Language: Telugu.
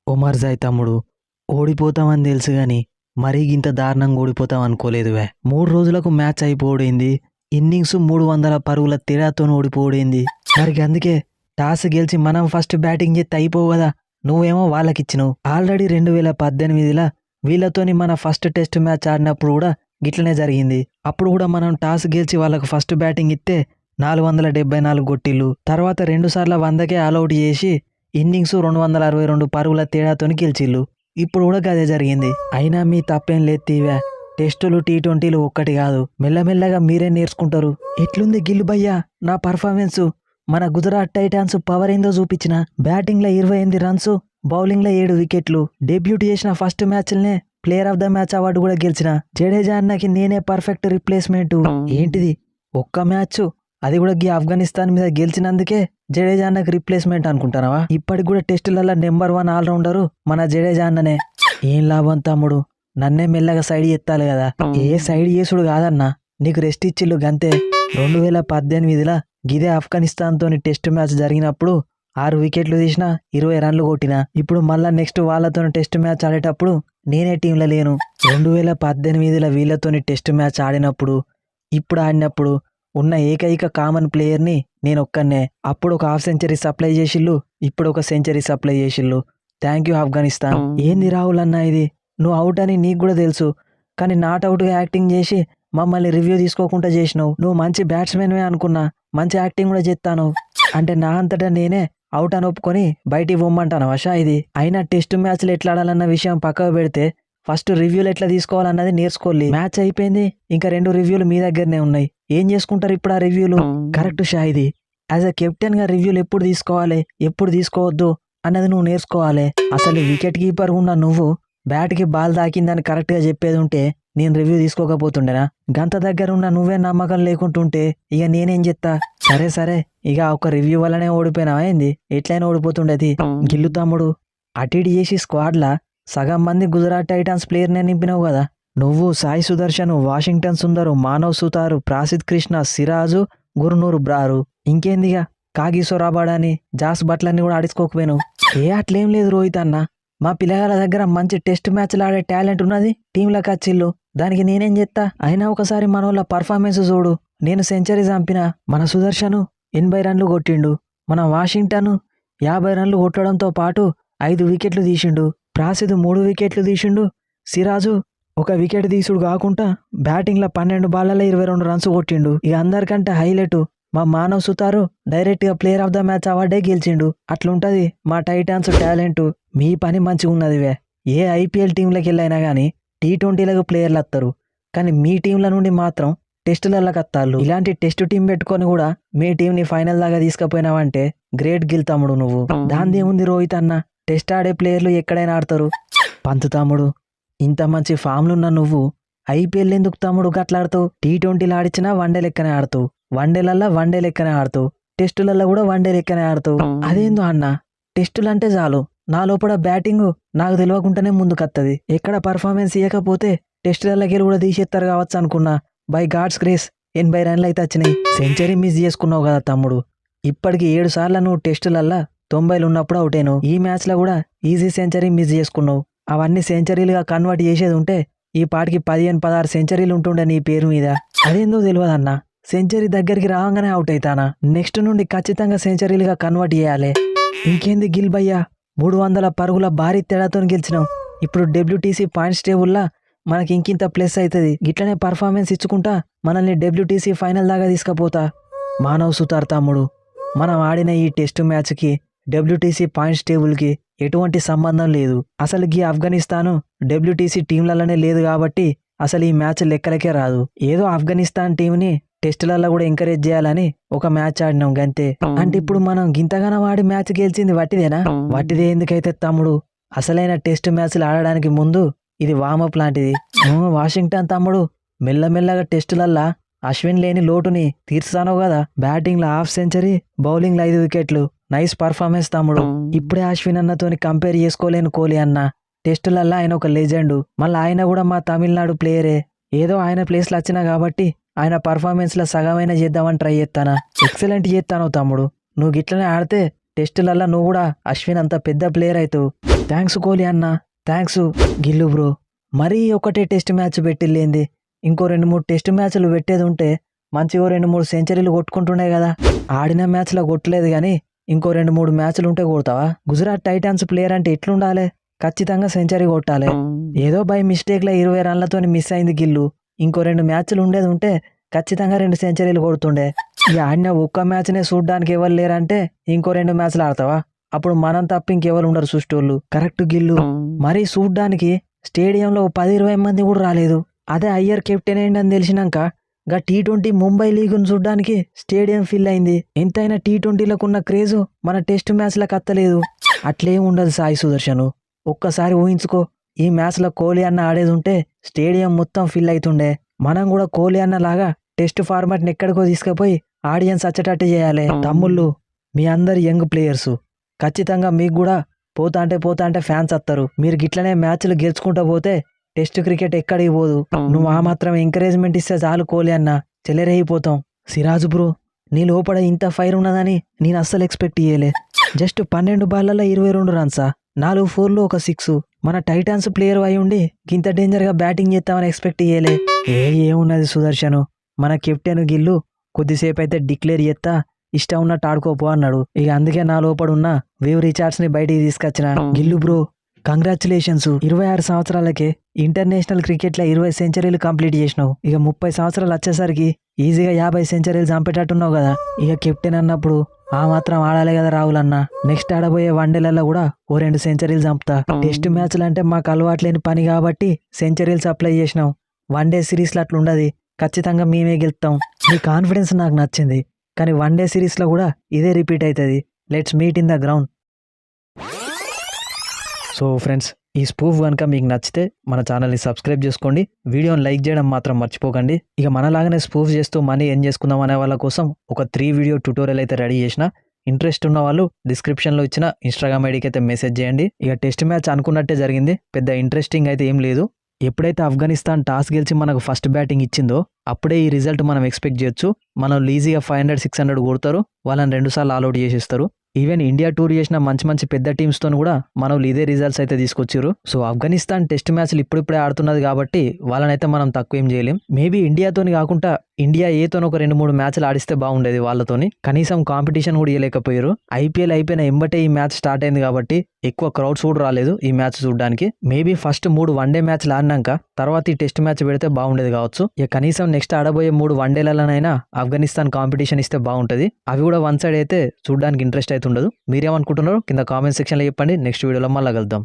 ఒమర్జాయ్ తమ్ముడు, ఓడిపోతామని తెలుసు గాని మరీ గింత దారుణంగా ఓడిపోతాం అనుకోలేదువే. 3 రోజులకు మ్యాచ్ అయిపోయింది. ఇన్నింగ్స్ 300 పరుగుల తేడాతో ఓడిపోయింది. మరి అందుకే టాస్ గెలిచి మనం ఫస్ట్ బ్యాటింగ్ చేస్తే అయిపోవు కదా, నువ్వేమో వాళ్ళకిచ్చినావు. ఆల్రెడీ 2018లా వీళ్ళతోని మన ఫస్ట్ టెస్ట్ మ్యాచ్ ఆడినప్పుడు కూడా గిట్లనే జరిగింది. అప్పుడు కూడా మనం టాస్ గెలిచి వాళ్ళకు ఫస్ట్ బ్యాటింగ్ ఇస్తే 474 కొట్టిళ్ళు. తర్వాత 2 సార్లు 100కే ఆల్అౌట్ చేసి ఇన్నింగ్స్ 262 పరుగుల తేడాతోని గెలిచిళ్ళు. ఇప్పుడు కూడా గదే జరిగింది. అయినా మీ తప్పేం లేదు తీవా. టెస్టులు టీ20లు ఒక్కటి కాదు, మెల్లమెల్లగా మీరే నేర్చుకుంటారు. ఎట్లుంది గిల్లు భయ్యా నా పర్ఫార్మెన్స్? మన గుజరాత్ టైటాన్స్ పవర్ ఏందో చూపించిన. బ్యాటింగ్లో 28 రన్స్, బౌలింగ్లో 7 వికెట్లు. డెబ్యూట్ చేసిన ఫస్ట్ మ్యాచ్లనే player of the match award కూడా గెలిచిన. జడేజా అన్నకి నేనే పర్ఫెక్ట్ రిప్లేస్మెంట్. ఏంటిది ఒక్క మ్యాచ్, అది కూడా ఆఫ్ఘనిస్తాన్ మీద గెలిచినందుకే జడేజా అన్నకి రిప్లేస్మెంట్ అనుకుంటానవా? ఇప్పటికి కూడా టెస్టులలో నెంబర్ 1 ఆల్రౌండరు మన జడేజా అన్ననే. ఏం లాభం తమ్ముడు, నన్నే మెల్లగా సైడ్ ఎత్తాలి కదా. ఏ సైడ్ చేసుడు కాదన్నా, నీకు రెస్ట్ ఇచ్చిళ్ళు గంతే. 2018లా గిదే ఆఫ్ఘనిస్తాన్ తోని టెస్ట్ మ్యాచ్ జరిగినప్పుడు 6 వికెట్లు తీసిన, 20 రన్లు కొట్టిన. ఇప్పుడు మళ్ళా నెక్స్ట్ వాళ్ళతో టెస్ట్ మ్యాచ్ ఆడేటప్పుడు నేనే టీంలో లేను. 2018లా వీళ్ళతోని టెస్ట్ మ్యాచ్ ఆడినప్పుడు, ఇప్పుడు ఆడినప్పుడు ఉన్న ఏకైక కామన్ ప్లేయర్ని నేను ఒక్కనే. అప్పుడు ఒక హాఫ్ సెంచరీ సప్లై చేసిళ్ళు, ఇప్పుడు ఒక సెంచరీ సప్లై చేసిళ్ళు. Thank you Afghanistan. ఏంది రాహుల్ అన్న ఇది? నువ్వు అవుట్ అని నీకు కూడా తెలుసు, కానీ నాట్ అవుట్గా యాక్టింగ్ చేసి మమ్మల్ని రివ్యూ తీసుకోకుండా చేసినావు. నువ్వు మంచి బ్యాట్స్మెన్వే అనుకున్నా, మంచి యాక్టింగ్ కూడా చేస్తాను. అంటే నా అంతటా నేనే అవుట్ అని ఒప్పుకొని బయటికి పొమ్మంటాను వషా ఇది? అయినా టెస్ట్ మ్యాచ్లు ఎట్లా ఆడాలన్న విషయం పక్కకు పెడితే ఫస్ట్ రివ్యూలు ఎట్లా తీసుకోవాలన్నది నేర్చుకోవాలి. మ్యాచ్ అయిపోయింది, ఇంకా 2 రివ్యూలు మీ దగ్గరనే ఉన్నాయి. ఏం చేసుకుంటారు ఇప్పుడు ఆ రివ్యూలు? Correct Shahidi, as a captain గా రివ్యూలు ఎప్పుడు తీసుకోవాలి, ఎప్పుడు తీసుకోవద్దు అన్నది నువ్వు నేర్చుకోవాలి. అసలు వికెట్ కీపర్ ఉన్న నువ్వు బ్యాట్కి బాల్ తాకిందని కరెక్ట్ గా చెప్పేది ఉంటే నేను రివ్యూ తీసుకోకపోతుండేనా? గంత దగ్గర ఉన్న నువ్వే నమ్మకం లేకుంటుంటే ఇక నేనేం చెప్తా? సరే సరే, ఇక ఒక రివ్యూ వల్లనే ఓడిపోయినావా ఏంది? ఎట్లయినా ఓడిపోతుండేది. గిల్లు తమ్ముడు, అటు ఇటు చేసి స్క్వాడ్లా సగం మంది గుజరాత్ టైటాన్స్ ప్లేయర్నే నింపినావు కదా. నువ్వు, సాయి సుదర్శన్, వాషింగ్టన్ సుందరు, మానవ్ సుతారు, ప్రాసిద్ కృష్ణ, సిరాజు, గురునూరు బ్రారు, ఇంకేందిగా కాగిసోరాబాడని జాస్ బట్లన్నీ కూడా ఆడించుకోకపోయాను. అట్లేం లేదు రోహిత్ అన్న, మా పిల్లగాల దగ్గర మంచి టెస్ట్ మ్యాచ్లు ఆడే టాలెంట్ ఉన్నది, టీంలకు వచ్చిళ్ళు. దానికి నేనేం చేస్తా? అయినా ఒకసారి మనోళ్ళ పర్ఫార్మెన్స్ చూడు. నేను సెంచరీ చంపిన, మన సుదర్శను 80 రన్లు కొట్టిండు, మన వాషింగ్టన్ 50 రన్లు కొట్టడంతో పాటు 5 వికెట్లు తీసిండు, ప్రాసిద్ 3 వికెట్లు తీసిండు, సిరాజు 1 వికెట్ తీసుడు కాకుండా బ్యాటింగ్లో 12 బాళ్లలో 22 రన్స్ కొట్టిండు. ఇక అందరికంటే హైలైట్ మా మానవ్ సుతారు డైరెక్ట్గా ప్లేయర్ ఆఫ్ ద మ్యాచ్ అవార్డే గెలిచిండు. అట్లుంటది మా టైటాన్స్ టాలెంట్. మీ పని మంచిగా ఉన్నదివే. ఏ ఐపీఎల్ టీంలకు వెళ్ళైనా కానీ టీ20లకు ప్లేయర్లు వస్తారు, కానీ మీ టీంల నుండి మాత్రం టెస్టులకు వస్తారు. ఇలాంటి టెస్ట్ టీం పెట్టుకొని కూడా మీ టీంని ఫైనల్ దాకా తీసుకుపోయినావంటే గ్రేట్ గిల్ తమ్ముడు నువ్వు. దాందేముంది రోహిత్ అన్న, టెస్ట్ ఆడే ప్లేయర్లు ఎక్కడైనా ఆడతారు. పంతు తమ్ముడు, ఇంత మంచి ఫామ్లున్న నువ్వు ఐపీఎల్ ఎందుకు తమ్ముడు గట్లాడుతావు? టీ20లు ఆడిచ్చినా వన్డే లెక్కనే ఆడుతావు, వన్డేలల్లా వన్డే లెక్కనే ఆడుతావు, టెస్టులల్లో కూడా వన్డే లెక్కనే ఆడుతావు. అదేందో అన్న, టెస్టులంటే చాలు నా లోపల బ్యాటింగ్ నాకు తెలియకుండానే ముందుకొత్తది. ఎక్కడ పర్ఫార్మెన్స్ ఇవ్వకపోతే టెస్టులకి కూడా తీసేస్తారు కావచ్చు అనుకున్నా. బై గాడ్స్ గ్రేస్ 80 రన్లు అయితే వచ్చినాయి. సెంచరీ మిస్ చేసుకున్నావు కదా తమ్ముడు. ఇప్పటికి 7 సార్లు నువ్వు టెస్టులల్లా 90లు ఉన్నప్పుడు అవుట్ అయినావు. ఈ మ్యాచ్లో కూడా ఈజీ సెంచరీ మిస్ చేసుకున్నావు. అవన్నీ సెంచరీలుగా కన్వర్ట్ చేసేది ఉంటే ఈ పాటికి 15-16 సెంచరీలు ఉంటుండే నీ పేరు మీద. అదేందో తెలియదన్నా, సెంచరీ దగ్గరికి రావంగానే అవుట్ అవుతానా? నెక్స్ట్ నుండి ఖచ్చితంగా సెంచరీలుగా కన్వర్ట్ చేయాలి. ఇంకేంది గిల్ భయ్యా, 300 పరుగుల భారీ తేడాతో గెలిచినావు. ఇప్పుడు డబ్ల్యూటీసీ పాయింట్స్ టేబుల్లా మనకి ఇంకింత ప్లస్ అవుతుంది. ఇట్లనే పర్ఫార్మెన్స్ ఇచ్చుకుంటా మనల్ని డబ్ల్యూటీసీ ఫైనల్ దాకా తీసుకుపోతా. మానవ్ సుతార్ తమ్ముడు, మనం ఆడిన ఈ టెస్ట్ మ్యాచ్కి డబ్ల్యూటీసీ పాయింట్స్ టేబుల్కి ఎటువంటి సంబంధం లేదు. అసలు ఈ ఆఫ్ఘనిస్తాను డబ్ల్యూటీసీ టీంలలోనే లేదు కాబట్టి అసలు ఈ మ్యాచ్ లెక్కలకే రాదు. ఏదో ఆఫ్ఘనిస్తాన్ టీంని టెస్టులలో కూడా ఎంకరేజ్ చేయాలని ఒక మ్యాచ్ ఆడినాం గంతే. అంటే ఇప్పుడు మనం గింతగానం ఆడి మ్యాచ్ గెలిచింది వట్టిదేనా? వట్టిదే ఎందుకైతే తమ్ముడు, అసలైన టెస్ట్ మ్యాచ్లు ఆడడానికి ముందు ఇది వామప్ లాంటిది. వాషింగ్టన్ తమ్ముడు, మెల్లమెల్లగా టెస్టులల్లా అశ్విన్ లేని లోటుని తీర్చానో కదా. బ్యాటింగ్లో హాఫ్ సెంచరీ, బౌలింగ్లో 5 వికెట్లు. నైస్ పర్ఫార్మెన్స్ తమ్ముడు. ఇప్పుడే అశ్విన్ అన్నతోని కంపేర్ చేసుకోలేను కోహ్లీ అన్న. టెస్టులల్లా ఆయన ఒక లెజెండు, మళ్ళీ ఆయన కూడా మా తమిళనాడు ప్లేయరే. ఏదో ఆయన ప్లేస్లో వచ్చినా కాబట్టి ఆయన పర్ఫార్మెన్స్లో సగమైన చేద్దామని ట్రై చేస్తానా. ఎక్సలెంట్ చేస్తాను తమ్ముడు. నువ్వు గిట్లనే ఆడితే టెస్టులల్లా నువ్వు కూడా అశ్విన్ అంత పెద్ద ప్లేయర్ అవుతావు. థ్యాంక్స్ కోహ్లీ అన్న, థ్యాంక్స్. గిల్లు బ్రో, మరీ ఒకటే టెస్ట్ మ్యాచ్ పెట్టిల్లేంది? ఇంకో 2-3 టెస్ట్ మ్యాచ్లు పెట్టేది ఉంటే మంచిగా 2-3 సెంచరీలు కొట్టుకుంటుండే కదా. ఆడిన మ్యాచ్లో కొట్టలేదు కానీ ఇంకో 2-3 మ్యాచ్లు ఉంటే కొడతావా? గుజరాత్ టైటాన్స్ ప్లేయర్ అంటే ఎట్లుండాలి? ఖచ్చితంగా సెంచరీ కొట్టాలి. ఏదో బై మిస్టేక్లో 20 రన్లతో మిస్ అయింది గిల్లు. ఇంకో 2 మ్యాచ్లు ఉండేది ఉంటే ఖచ్చితంగా 2 సెంచరీలు కొడుతుండే. ఇక ఆడిన ఒక్క మ్యాచ్నే చూడ్డానికి ఎవరు లేరంటే ఇంకో 2 మ్యాచ్లు ఆడతావా? అప్పుడు మనం తప్ప ఇంకెవరు ఉండరు చూసేటోళ్ళు. కరెక్ట్ గిల్లు. మరీ చూడ్డానికి స్టేడియంలో 10-20 మంది కూడా రాలేదు. అదే అయ్యర్ కెప్టెన్ అయిందని తెలిసినాక గా T20 ముంబై లీగును చూడ్డానికి స్టేడియం ఫిల్ అయింది. ఎంతైనా T20లకు ఉన్న క్రేజు మన టెస్ట్ మ్యాచ్లకు అత్తలేదు. అట్లేం ఉండదు సాయి సుదర్శను. ఒక్కసారి ఊహించుకో, ఈ మ్యాచ్లో కోహ్లీ అన్న ఆడేది ఉంటే స్టేడియం మొత్తం ఫిల్ అవుతుండే. మనం కూడా కోహ్లీ అన్న లాగా టెస్ట్ ఫార్మాట్ని ఎక్కడికో తీసుకుపోయి ఆడియన్స్ వచ్చేటట్టు చేయాలి. తమ్ముళ్ళు, మీ అందరు యంగ్ ప్లేయర్సు, ఖచ్చితంగా మీకు కూడా పోతా అంటే ఫ్యాన్స్ వస్తారు. మీరు గిట్లనే మ్యాచ్లు గెలుచుకుంటూ పోతే టెస్ట్ క్రికెట్ ఎక్కడికి పోదు. నువ్వు ఆ మాత్రం ఎంకరేజ్మెంట్ ఇస్తే చాలు కోహ్లీ అన్న, చెలరేగిపోతాం. సిరాజ్ బ్రో, నీ లోపల ఇంత ఫైర్ ఉన్నదని నేను అస్సలు ఎక్స్పెక్ట్ చేయలే. జస్ట్ 12 బాళ్లలో 22 రన్సా, 4 4లు 1 6. మన టైటాన్స్ ప్లేయర్ అయి ఉండి ఇంత డేంజర్గా బ్యాటింగ్ చేస్తామని ఎక్స్పెక్ట్ చేయలే. ఏమున్నది సుదర్శను, మన కెప్టెన్ గిల్లు కొద్దిసేపు అయితే డిక్లేర్ చేస్తా ఇష్టం ఉన్నట్టు ఆడుకోపో అన్నాడు. ఇక అందుకే నా లోపల ఉన్న వేవ్ రిచార్డ్స్ని బయటికి తీసుకొచ్చిన. గిల్లు బ్రో, కంగ్రాచులేషన్స్. 26 సంవత్సరాలకే ఇంటర్నేషనల్ క్రికెట్లో 20 సెంచరీలు కంప్లీట్ చేసినావు. ఇక 30 సంవత్సరాలు వచ్చేసరికి ఈజీగా 50 సెంచరీలు చంపేటట్టున్నావు కదా. ఇక కెప్టెన్ అన్నప్పుడు ఆ మాత్రం ఆడాలి కదా రాహుల్ అన్న. నెక్స్ట్ ఆడబోయే వన్డేలలో కూడా ఓ 2 సెంచరీలు చంపుతా. టెస్ట్ మ్యాచ్లు అంటే మాకు అలవాట్లేని పని కాబట్టి సెంచరీలు సప్లై చేసినాం. వన్డే సిరీస్లో అట్లా ఉండదు, ఖచ్చితంగా మేమే గెలుస్తాం. నీ కాన్ఫిడెన్స్ నాకు నచ్చింది, కానీ వన్డే సిరీస్లో కూడా ఇదే రిపీట్ అవుతుంది. Let's meet in the ground. So friends, ఈ స్పూఫ్ కనుక మీకు నచ్చితే మన ఛానల్ని సబ్స్క్రైబ్ చేసుకోండి. వీడియోని లైక్ చేయడం మాత్రం మర్చిపోకండి. ఇక మనలాగానే స్పూఫ్ చేస్తూ మనీ ఏం చేసుకుందాం అనే వాళ్ళ కోసం ఒక 3 వీడియో ట్యూటోరియల్ అయితే రెడీ చేసిన. ఇంట్రెస్ట్ ఉన్న వాళ్ళు డిస్క్రిప్షన్లో ఇచ్చిన ఇన్స్టాగ్రామ్ ఐడికి అయితే మెసేజ్ చేయండి. ఇక టెస్ట్ మ్యాచ్ అనుకున్నట్టే జరిగింది, పెద్ద ఇంట్రెస్టింగ్ అయితే ఏం లేదు. ఎప్పుడైతే ఆఫ్ఘనిస్తాన్ టాస్ గెలిచి మనకు ఫస్ట్ బ్యాటింగ్ ఇచ్చిందో అప్పుడే ఈ రిజల్ట్ మనం ఎక్స్పెక్ట్ చేయొచ్చు. మనం ఈజీగా 500-600 కొడతారు, వాళ్ళని 2 సార్లు ఆల్అౌట్ చేసేస్తారు. ఈవెన్ ఇండియా టూర్ చేసిన మంచి పెద్ద టీమ్స్తో కూడా మనం ఇదే రిజల్ట్స్ అయితే తీసుకొచ్చారు. సో ఆఫ్ఘనిస్తాన్ టెస్ట్ మ్యాచ్లు ఇప్పుడిప్పుడే ఆడుతున్నది కాబట్టి వాళ్ళనైతే మనం తక్కువ ఏం చేయలేం. మేబీ ఇండియాతోని కాకుండా ఇండియా ఏతోని ఒక 2-3 మ్యాచ్లు ఆడిస్తే బాగుండేది వాళ్ళతోని. కనీసం కాంపిటీషన్ కూడా ఇవ్వలేకపోయారు. ఐపీఎల్ అయిపోయిన ఎంబటే ఈ మ్యాచ్ స్టార్ట్ అయింది కాబట్టి ఎక్కువ క్రౌడ్స్ కూడా రాలేదు ఈ మ్యాచ్ చూడడానికి. మేబీ ఫస్ట్ 3 వన్డే మ్యాచ్లు ఆడినాక తర్వాత ఈ టెస్ట్ మ్యాచ్ పెడితే బాగుండేది కావచ్చు. ఇక కనీసం నెక్స్ట్ ఆడబోయే 3 వన్డేలలోనైనా ఆఫ్ఘనిస్తాన్ కాంపిటీషన్ ఇస్తే బాగుంటుంది. అవి కూడా వన్ సైడ్ అయితే చూడడానికి ఇంట్రెస్ట్ అయితే ఉండదు. మీరేమనుకుంటున్నారు కింద కామెంట్ సెక్షన్లో చెప్పండి. నెక్స్ట్ వీడియోలో మళ్ళీ కలుద్దాం.